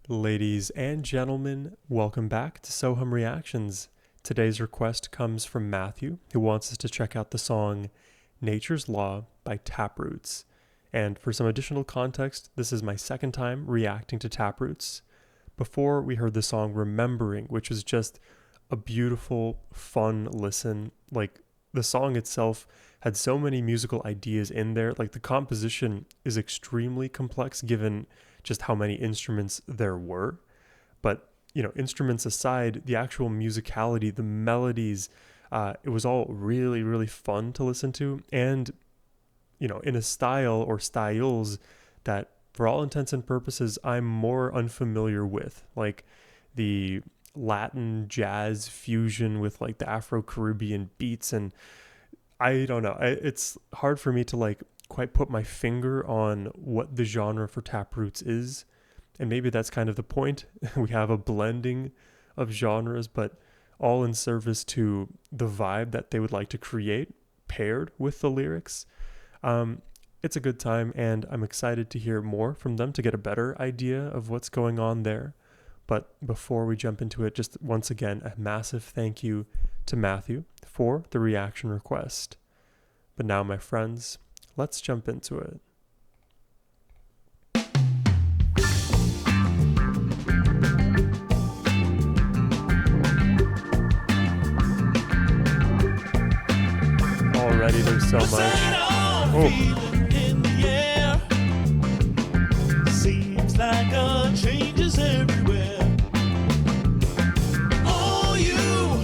Ladies and gentlemen, welcome back to Sohum Reactions. Today's request comes from Matthew, who wants us to check out the song Nature's Law by Taproots. And for some additional context, this is my second time reacting to Taproots. Before we heard the song Remembering, which was just a beautiful, fun listen. Like, the song itself had so many musical ideas in there. Like, the composition is extremely complex given just how many instruments there were. But, instruments aside, the actual musicality, the melodies, it was all really, really fun to listen to. And, in a style or styles that, for all intents and purposes, I'm more unfamiliar with. Like the Latin jazz fusion with like the Afro-Caribbean beats. And I don't know. It's hard for me to quite put my finger on what the genre for Taproots is. And maybe that's kind of the point. We have a blending of genres, but all in service to the vibe that they would like to create paired with the lyrics. It's a good time, and I'm excited to hear more from them to get a better idea of what's going on there. But before we jump into it, just once again, a massive thank you to Matthew for the reaction request. But now, my friends, let's jump into it. Already there's so much. Oh. Seems like a change is everywhere. All you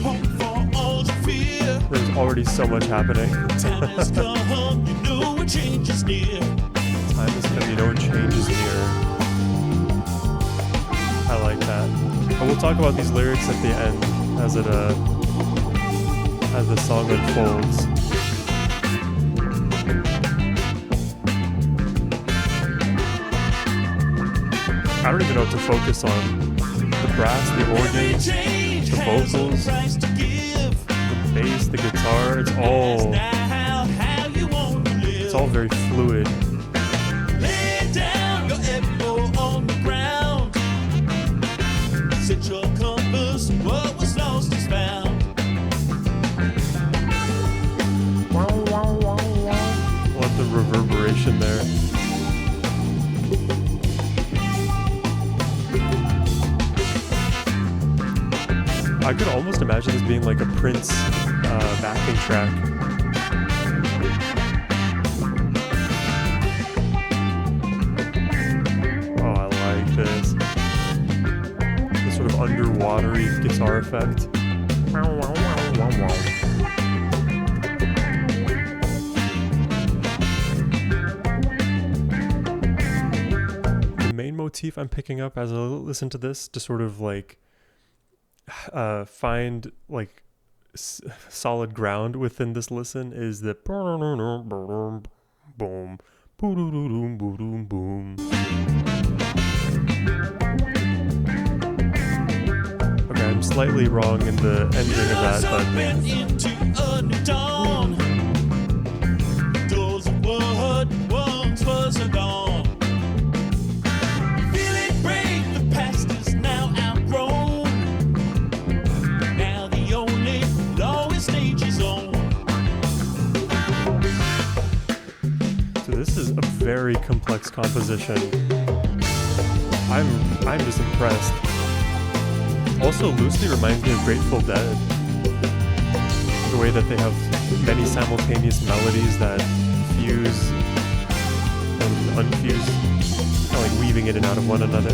hope for, all you fear. There's already so much happening. Time has come, you know a change is near. Time has come, you know a change is near. I like that. And we'll talk about these lyrics at the end as the song unfolds. I don't even know what to focus on. The brass, the organs, the vocals, the bass, the guitar, it's all very fluid. Lay down your elbow on the ground. Set your compass, what was lost is found. I love the reverberation there. I could almost imagine this being like a Prince backing track. Oh, I like this. This sort of underwatery guitar effect. The main motif I'm picking up as I listen to this to sort of find solid ground within this listen is the boom, boom, boom, boom, boom. Okay, I'm slightly wrong in the ending of that, but Doors of what once was a dawn. This is a very complex composition. I'm just impressed. Also loosely reminds me of Grateful Dead. The way that they have many simultaneous melodies that fuse and unfuse, kind of like weaving in and out of one another.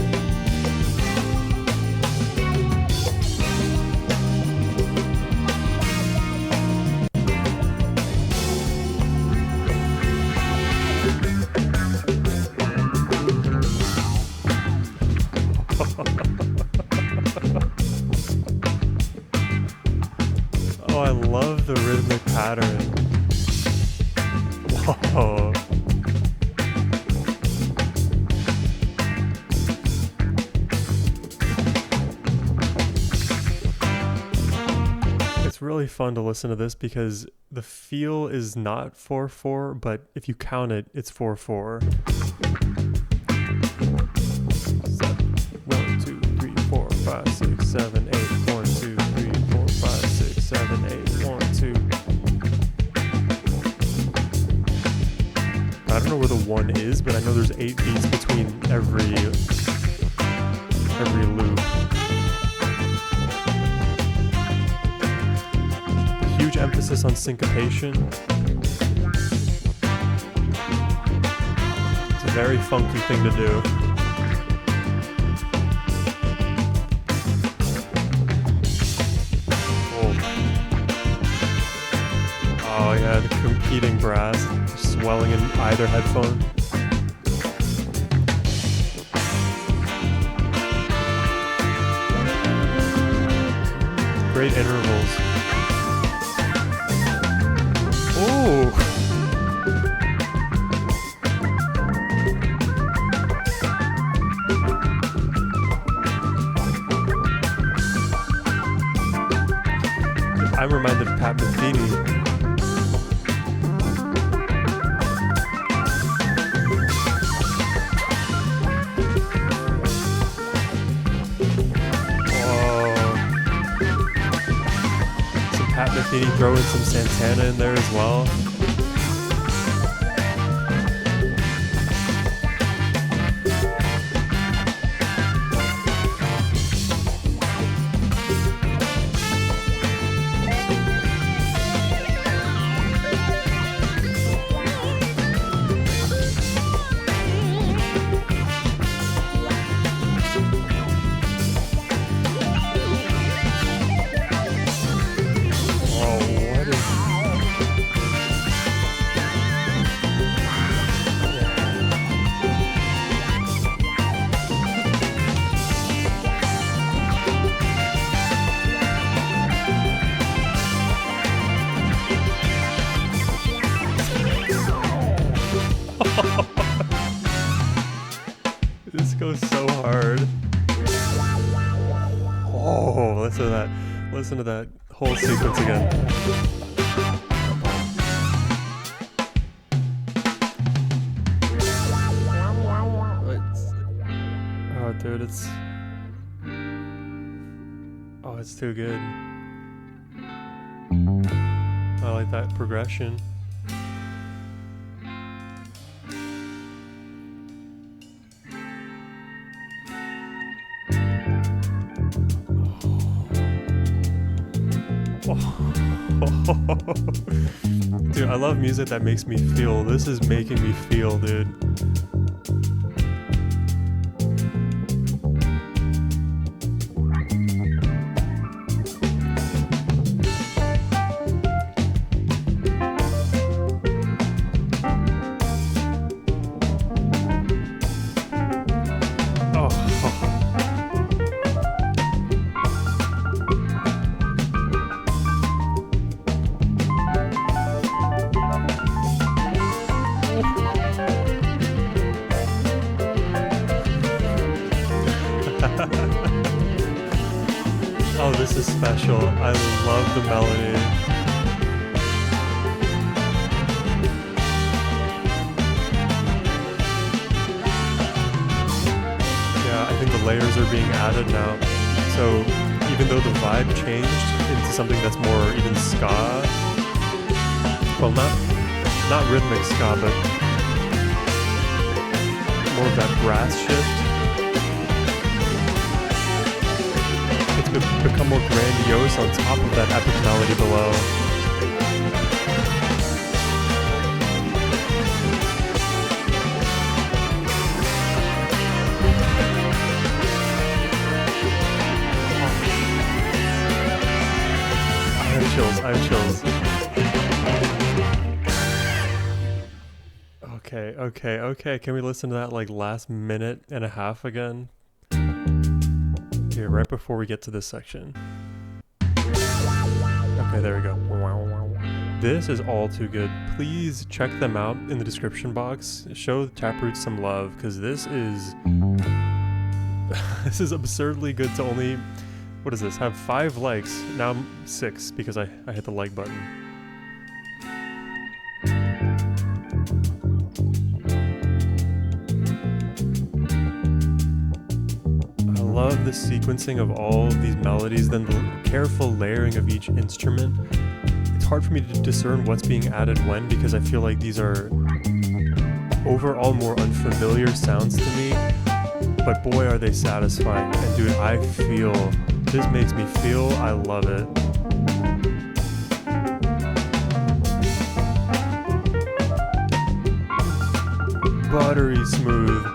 Oh, I love the rhythmic pattern. Whoa. It's really fun to listen to this because the feel is not 4/4, but if you count it, it's 4/4. 1, 2, 7, 8, 1, 2, 3, 4, 5, 6, 7, 8, 1, 2. I don't know where the 1 is, but I know there's 8 beats between every loop. Huge emphasis on syncopation. It's a very funky thing to do. Oh yeah, the competing brass swelling in either headphone. Great intervals. Oh! I'm reminded of Pat Metheny. Pat Metheny, throw in some Santana in there as well. This goes so hard. Oh, listen to that. Listen to that whole sequence again. Oh, dude, it's too good. I like that progression. Dude, I love music that makes me feel. This is making me feel, dude. Oh, this is special. I love the melody. Yeah, I think the layers are being added now. So even though the vibe changed into something that's more even ska, well, not rhythmic ska, but more of that brass shift. Become more grandiose on top of that epic melody below. I have chills. Okay. Can we listen to that like last minute and a half again? Here, right before we get to this section. Okay, there we go. This is all too good. Please check them out in the description box. Show Taproots some love, because this is absurdly good to only, what is this, have 5 likes. Now I'm 6 because I hit the like button. love the sequencing of all of these melodies, then the careful layering of each instrument. It's hard for me to discern what's being added when, because I feel like these are overall more unfamiliar sounds to me, but boy are they satisfying. And dude, this makes me feel, I love it. Buttery smooth.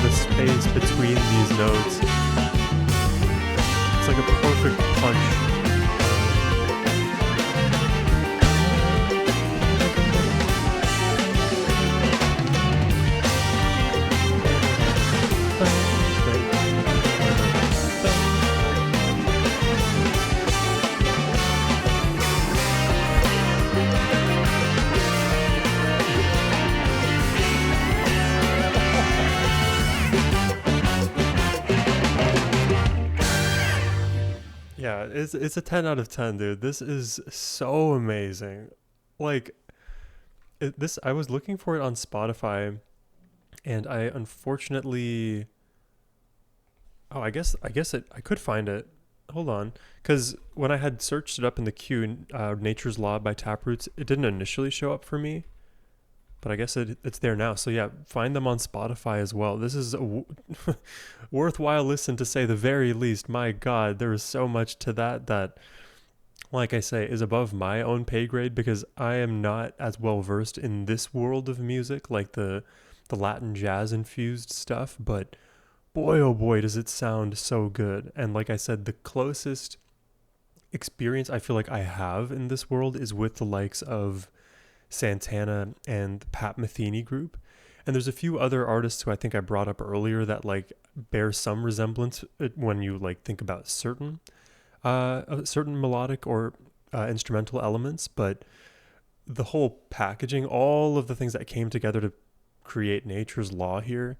The space between these notes. It's like a perfect punch. Yeah, it's a 10 out of 10, dude. This is so amazing. Like this, I was looking for it on Spotify, and I unfortunately, oh, I could find it. Hold on, because when I had searched it up in the queue, Nature's Law by Taproots, it didn't initially show up for me, but I guess it's there now. So yeah, find them on Spotify as well. This is a worthwhile listen, to say the very least. My God, there is so much to that, like I say, is above my own pay grade, because I am not as well versed in this world of music, like the Latin jazz infused stuff. But boy, oh boy, does it sound so good. And like I said, the closest experience I feel like I have in this world is with the likes of Santana and the Pat Metheny group. And there's a few other artists who I think I brought up earlier that like bear some resemblance when you like think about certain melodic or instrumental elements. But the whole packaging, all of the things that came together to create Nature's Law here,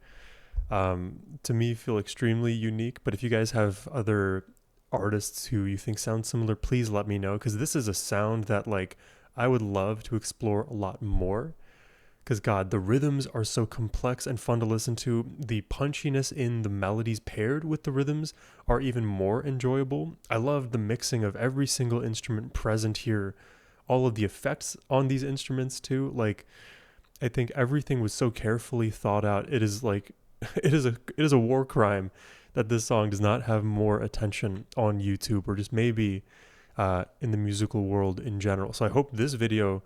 to me feel extremely unique. But if you guys have other artists who you think sound similar, please let me know, because this is a sound that like I would love to explore a lot more, because God, the rhythms are so complex and fun to listen to. The punchiness in the melodies paired with the rhythms are even more enjoyable. I love the mixing of every single instrument present here, all of the effects on these instruments too. Like, I think everything was so carefully thought out. It is like, it is a war crime that this song does not have more attention on YouTube, or just maybe in the musical world in general. So I hope this video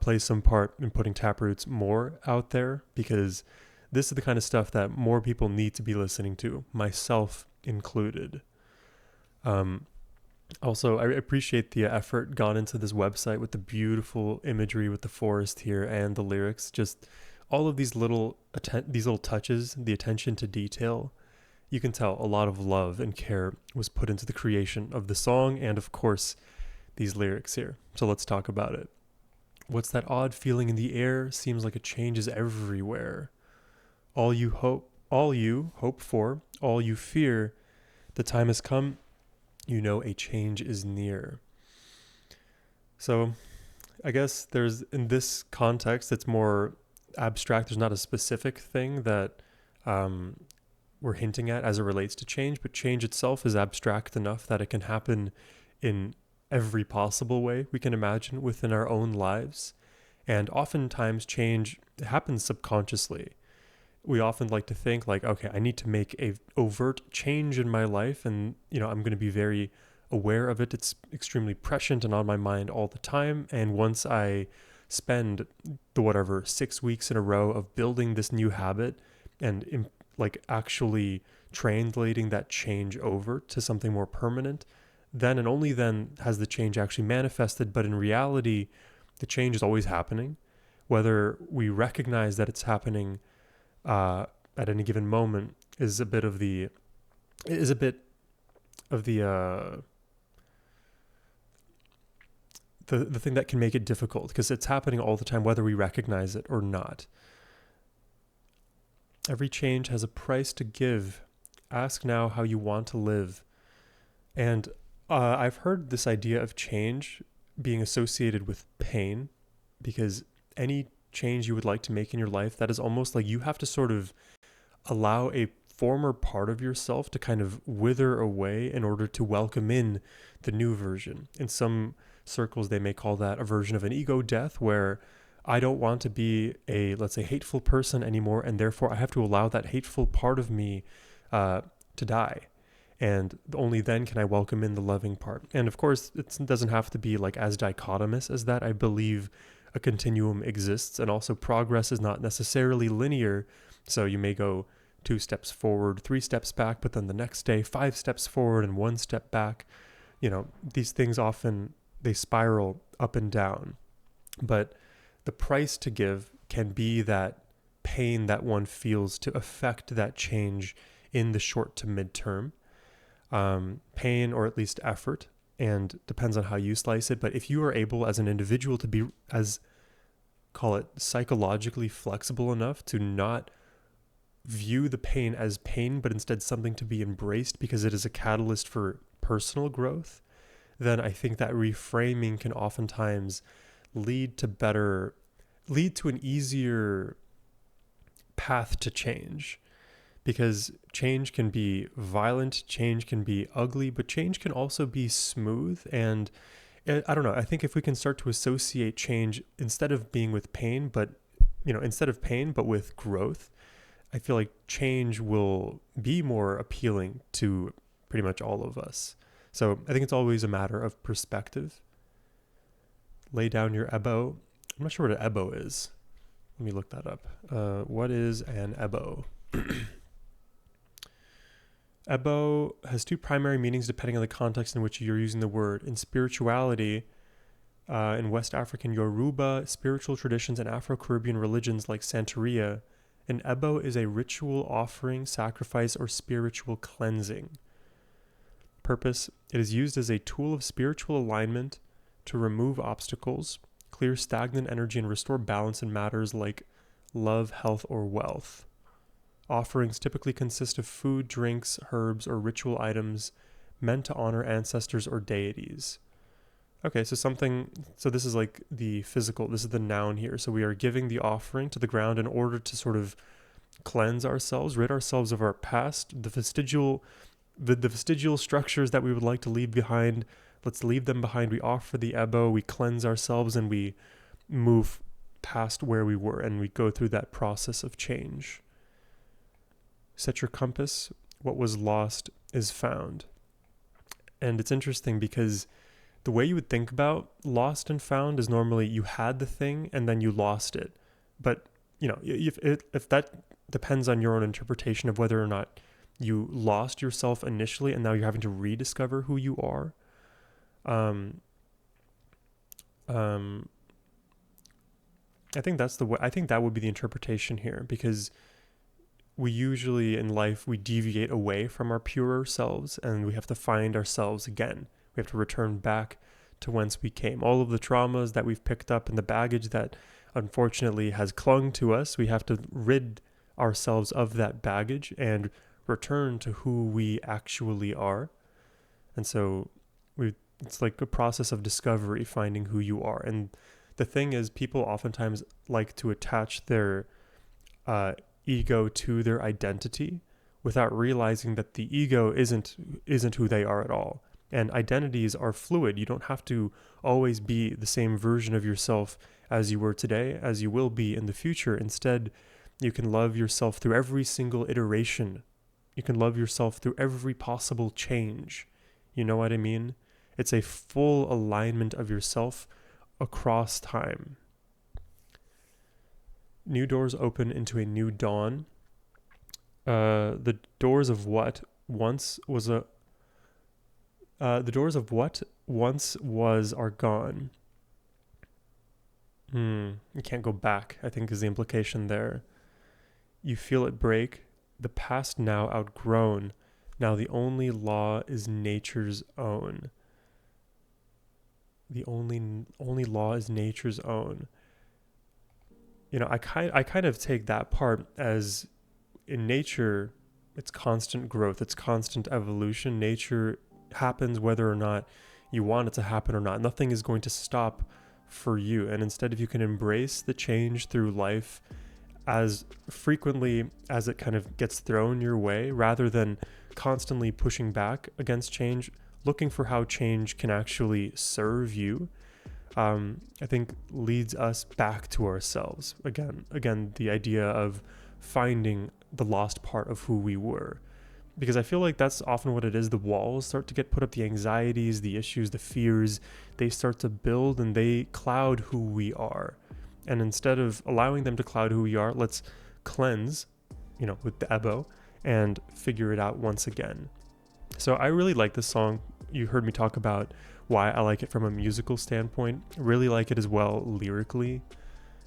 plays some part in putting Taproots more out there, because this is the kind of stuff that more people need to be listening to, myself included. Also, I appreciate the effort gone into this website with the beautiful imagery with the forest here and the lyrics. Just all of these little touches, the attention to detail. You can tell a lot of love and care was put into the creation of the song, and of course, these lyrics here. So let's talk about it. What's that odd feeling in the air? Seems like a change is everywhere. All you hope for, all you fear, the time has come, you know a change is near. So I guess in this context, it's more abstract. There's not a specific thing that we're hinting at as it relates to change, but change itself is abstract enough that it can happen in every possible way we can imagine within our own lives. And oftentimes change happens subconsciously. We often like to think like, okay, I need to make a overt change in my life, and I'm going to be very aware of it. It's extremely prescient and on my mind all the time. And once I spend the 6 weeks in a row of building this new habit and actually translating that change over to something more permanent, then and only then has the change actually manifested. But in reality, the change is always happening, whether we recognize that it's happening at any given moment is a bit of the is a bit of the thing that can make it difficult, because it's happening all the time, whether we recognize it or not. Every change has a price to give. Ask now how you want to live. And I've heard this idea of change being associated with pain, because any change you would like to make in your life, that is almost like you have to sort of allow a former part of yourself to kind of wither away in order to welcome in the new version. In some circles, they may call that a version of an ego death, where I don't want to be a, let's say, hateful person anymore, and therefore I have to allow that hateful part of me to die. And only then can I welcome in the loving part. And of course, it doesn't have to be like as dichotomous as that. I believe a continuum exists, and also progress is not necessarily linear. So you may go 2 steps forward, 3 steps back, but then the next day 5 steps forward and 1 step back. These things often, they spiral up and down. But the price to give can be that pain that one feels to affect that change in the short to midterm. Pain, or at least effort, and depends on how you slice it. But if you are able as an individual to be, as call it, psychologically flexible enough to not view the pain as pain, but instead something to be embraced because it is a catalyst for personal growth, then I think that reframing can oftentimes lead to an easier path to change. Because change can be violent, change can be ugly, but change can also be smooth. And I don't know, I think if we can start to associate change instead of being with pain, but with growth, I feel like change will be more appealing to pretty much all of us. So I think it's always a matter of perspective. Lay down your ebo. I'm not sure what an ebo is. Let me look that up. What is an ebo? Ebo has 2 primary meanings depending on the context in which you're using the word. In spirituality, in West African Yoruba spiritual traditions and Afro-Caribbean religions like Santeria, an ebo is a ritual offering, sacrifice, or spiritual cleansing. Purpose: it is used as a tool of spiritual alignment to remove obstacles, clear stagnant energy, and restore balance in matters like love, health, or wealth. Offerings typically consist of food, drinks, herbs, or ritual items meant to honor ancestors or deities. Okay, so this is like the physical, this is the noun here. So we are giving the offering to the ground in order to sort of cleanse ourselves, rid ourselves of our past, the vestigial structures that we would like to leave behind. Let's leave them behind. We offer the ebo, we cleanse ourselves, and we move past where we were, and we go through that process of change. Set your compass. What was lost is found. And it's interesting because the way you would think about lost and found is normally you had the thing and then you lost it. But, if that depends on your own interpretation of whether or not you lost yourself initially and now you're having to rediscover who you are. I think that's the way. I think that would be the interpretation here, because we usually in life, we deviate away from our purer selves and we have to find ourselves again. We have to return back to whence we came. All of the traumas that we've picked up and the baggage that unfortunately has clung to us, we have to rid ourselves of that baggage and return to who we actually are. And so it's like a process of discovery, finding who you are. And the thing is, people oftentimes like to attach their ego to their identity without realizing that the ego isn't who they are at all. And identities are fluid. You don't have to always be the same version of yourself as you were today, as you will be in the future. Instead, you can love yourself through every single iteration. You can love yourself through every possible change. You know what I mean? It's a full alignment of yourself across time. New doors open into a new dawn. The doors of what once was are gone. You can't go back, I think is the implication there. You feel it break, the past now outgrown, Now the only law is nature's own. The only law is nature's own. I kind of take that part as, in nature, it's constant growth, it's constant evolution. Nature happens whether or not you want it to happen or not. Nothing is going to stop for you. And instead, if you can embrace the change through life as frequently as it kind of gets thrown your way, rather than constantly pushing back against change, looking for how change can actually serve you, I think leads us back to ourselves. Again, the idea of finding the lost part of who we were. Because I feel like that's often what it is. The walls start to get put up, the anxieties, the issues, the fears, they start to build and they cloud who we are. And instead of allowing them to cloud who we are, let's cleanse, with the Ebo and figure it out once again. So I really like this song. You heard me talk about why I like it from a musical standpoint. Really like it as well lyrically.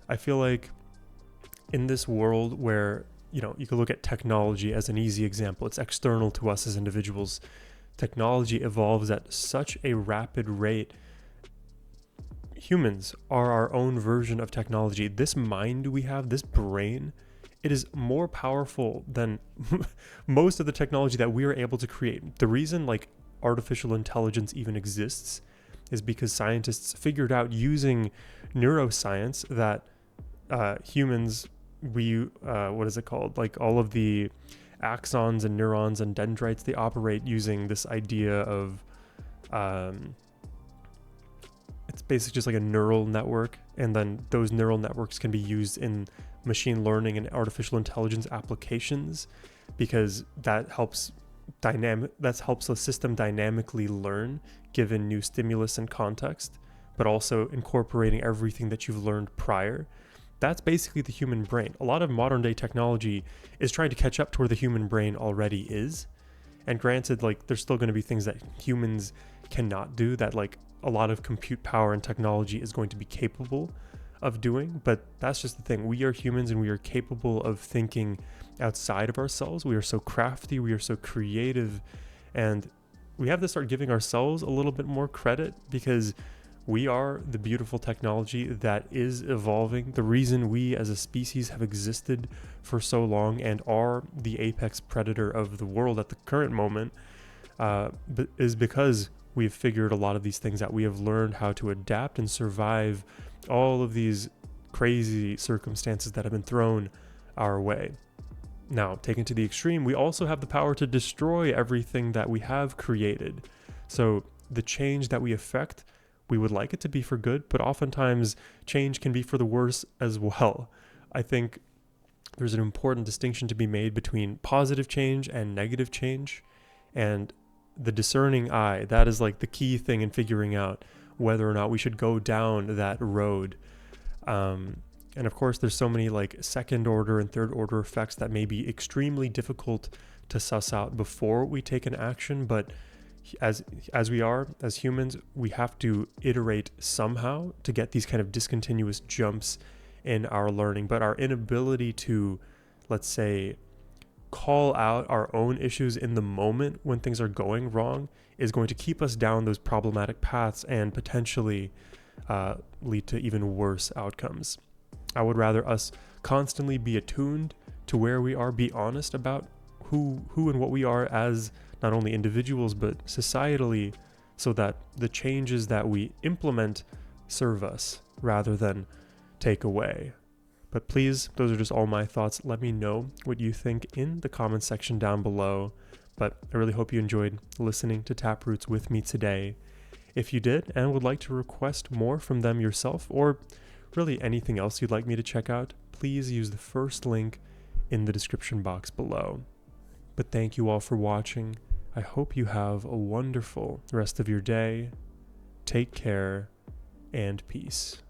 I feel like in this world where, you can look at technology as an easy example. It's external to us as individuals. Technology evolves at such a rapid rate. Humans are our own version of technology. This mind we have, this brain, it is more powerful than most of the technology that we are able to create. The reason artificial intelligence even exists is because scientists figured out using neuroscience that humans, what is it called? All of the axons and neurons and dendrites, they operate using this idea of, it's basically just like a neural network. And then those neural networks can be used in machine learning and artificial intelligence applications, because that helps the system dynamically learn given new stimulus and context, but also incorporating everything that you've learned prior. That's basically the human brain. A lot of modern day technology is trying to catch up to where the human brain already is. And granted, there's still going to be things that humans cannot do that a lot of compute power and technology is going to be capable of doing. But that's just the thing. We are humans and we are capable of thinking outside of ourselves. We are so crafty, we are so creative, and we have to start giving ourselves a little bit more credit, because we are the beautiful technology that is evolving. The reason we as a species have existed for so long and are the apex predator of the world at the current moment is because we've figured a lot of these things out. We have learned how to adapt and survive all of these crazy circumstances that have been thrown our way. Now, taken to the extreme, we also have the power to destroy everything that we have created. So the change that we affect, we would like it to be for good, but oftentimes change can be for the worse as well. I think there's an important distinction to be made between positive change and negative change, and the discerning eye, that is the key thing in figuring out whether or not we should go down that road. And of course, there's so many second order and third order effects that may be extremely difficult to suss out before we take an action, but as we are, as humans, we have to iterate somehow to get these kind of discontinuous jumps in our learning. But our inability to, let's say, call out our own issues in the moment when things are going wrong is going to keep us down those problematic paths and potentially lead to even worse outcomes. I would rather us constantly be attuned to where we are, be honest about who and what we are as not only individuals but societally, so that the changes that we implement serve us rather than take away. But please, those are just all my thoughts. Let me know what you think in the comments section down below. But I really hope you enjoyed listening to Taproots with me today. If you did and would like to request more from them yourself, or really anything else you'd like me to check out, please use the first link in the description box below. But thank you all for watching. I hope you have a wonderful rest of your day. Take care and peace.